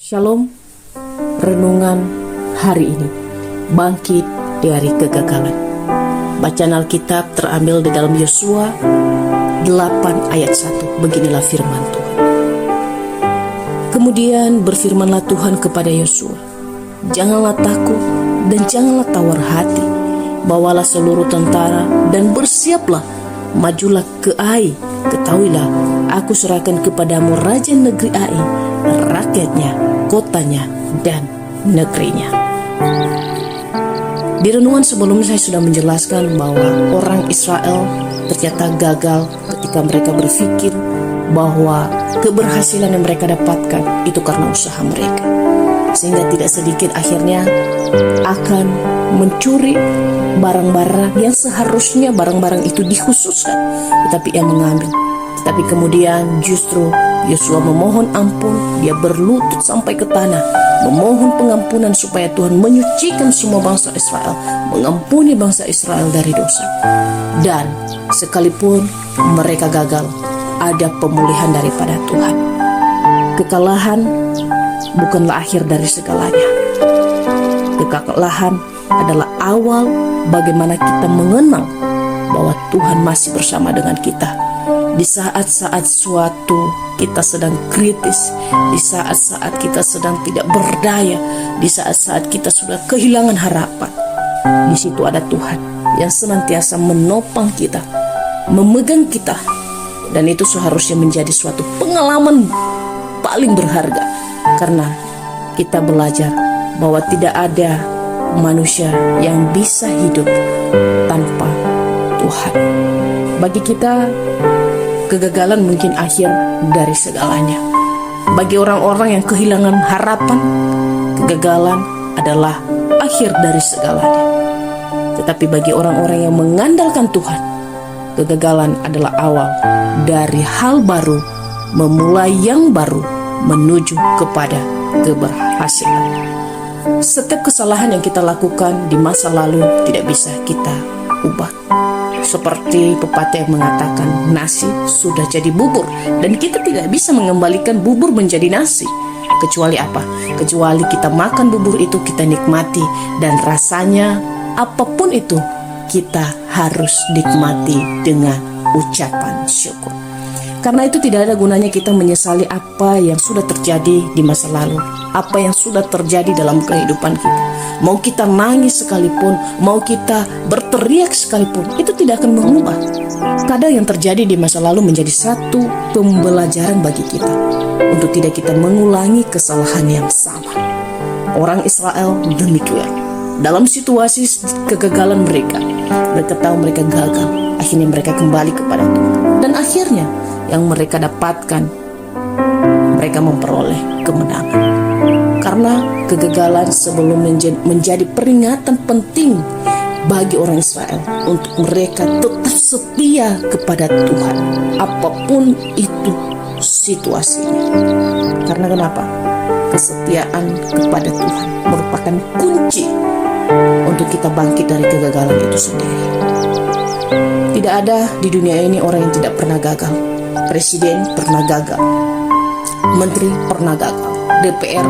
Shalom, renungan hari ini, bangkit dari kegagalan. Bacaan Alkitab terambil di dalam Yosua 8 ayat 1. Beginilah firman Tuhan. Kemudian berfirmanlah Tuhan kepada Yosua, janganlah takut dan janganlah tawar hati. Bawalah seluruh tentara dan bersiaplah, majulah ke Ai. Ketahuilah, aku serahkan kepadamu raja negeri Ai, rakyatnya, kotanya, dan negerinya. Di renungan sebelumnya saya sudah menjelaskan bahwa orang Israel ternyata gagal ketika mereka berpikir bahwa keberhasilan yang mereka dapatkan itu karena usaha mereka. Sehingga tidak sedikit akhirnya akan mencuri barang-barang yang seharusnya barang-barang itu dikhususkan, tetapi yang mengambil. Tetapi kemudian justru Yosua memohon ampun, dia berlutut sampai ke tanah, memohon pengampunan supaya Tuhan menyucikan semua bangsa Israel, mengampuni bangsa Israel dari dosa. Dan sekalipun mereka gagal, ada pemulihan daripada Tuhan. Kekalahan bukanlah akhir dari segalanya. Kekalahan adalah awal bagaimana kita mengenal bahwa Tuhan masih bersama dengan kita. Di saat-saat suatu kita sedang kritis, di saat-saat kita sedang tidak berdaya, di saat-saat kita sudah kehilangan harapan, di situ ada Tuhan yang senantiasa menopang kita, memegang kita. Dan itu seharusnya menjadi suatu pengalaman paling berharga, karena kita belajar bahwa tidak ada manusia yang bisa hidup tanpa Tuhan. Bagi kita, kegagalan mungkin akhir dari segalanya. Bagi orang-orang yang kehilangan harapan, kegagalan adalah akhir dari segalanya. Tetapi bagi orang-orang yang mengandalkan Tuhan, kegagalan adalah awal dari hal baru, memulai yang baru, menuju kepada keberhasilan. Setiap kesalahan yang kita lakukan di masa lalu tidak bisa kita ubah. Seperti pepatah yang mengatakan, nasi sudah jadi bubur, dan kita tidak bisa mengembalikan bubur menjadi nasi. Kecuali apa? Kecuali kita makan bubur itu, kita nikmati, dan rasanya apapun itu kita harus nikmati dengan ucapan syukur. Karena itu tidak ada gunanya kita menyesali apa yang sudah terjadi di masa lalu, apa yang sudah terjadi dalam kehidupan kita. Mau kita nangis sekalipun, mau kita berteriak sekalipun, itu tidak akan mengubah. Kadang yang terjadi di masa lalu menjadi satu pembelajaran bagi kita untuk tidak kita mengulangi kesalahan yang sama. Orang Israel demikian. Dalam situasi kegagalan mereka tahu mereka gagal. Akhirnya mereka kembali kepada Tuhan. Dan akhirnya yang mereka dapatkan, mereka memperoleh kemenangan. Karena kegagalan sebelum menjadi peringatan penting bagi orang Israel untuk mereka tetap setia kepada Tuhan, apapun itu situasinya. Karena kenapa? Kesetiaan kepada Tuhan merupakan kunci untuk kita bangkit dari kegagalan itu sendiri. Tidak ada di dunia ini orang yang tidak pernah gagal. Presiden pernah gagal, menteri pernah gagal, DPR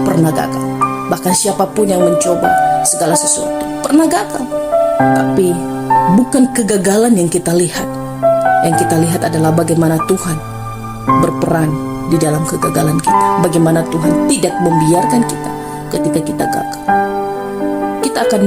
pernah gagal, bahkan siapapun yang mencoba segala sesuatu pernah gagal. Tapi bukan kegagalan yang kita lihat. Yang kita lihat adalah bagaimana Tuhan berperan di dalam kegagalan kita, bagaimana Tuhan tidak membiarkan kita ketika kita gagal. Kita akan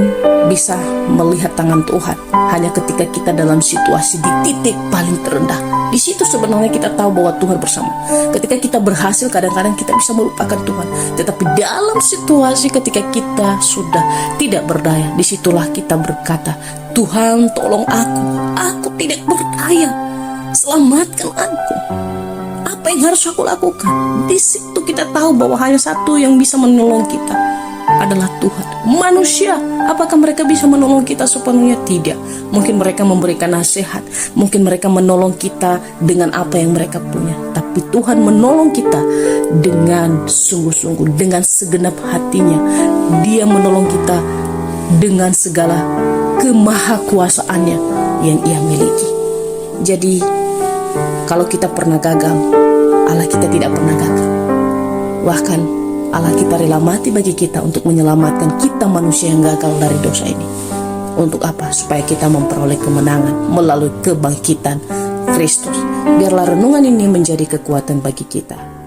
bisa melihat tangan Tuhan hanya ketika kita dalam situasi di titik paling terendah. Di situ sebenarnya kita tahu bahwa Tuhan bersama. Ketika kita berhasil, kadang-kadang kita bisa melupakan Tuhan. Tetapi dalam situasi ketika kita sudah tidak berdaya, disitulah kita berkata, Tuhan tolong aku tidak berdaya, selamatkan aku. Apa yang harus aku lakukan? Di situ kita tahu bahwa hanya satu yang bisa menolong kita adalah Tuhan. Manusia, apakah mereka bisa menolong kita sepenuhnya? Tidak. Mungkin mereka memberikan nasihat, mungkin mereka menolong kita dengan apa yang mereka punya. Tapi Tuhan menolong kita dengan sungguh-sungguh, dengan segenap hatinya. Dia menolong kita dengan segala kemahakuasaannya yang Ia miliki. Jadi, kalau kita pernah gagal, Allah kita tidak pernah gagal. Bahkan Allah kita rela mati bagi kita untuk menyelamatkan kita manusia yang gagal dari dosa ini. Untuk apa? Supaya kita memperoleh kemenangan melalui kebangkitan Kristus. Biarlah renungan ini menjadi kekuatan bagi kita.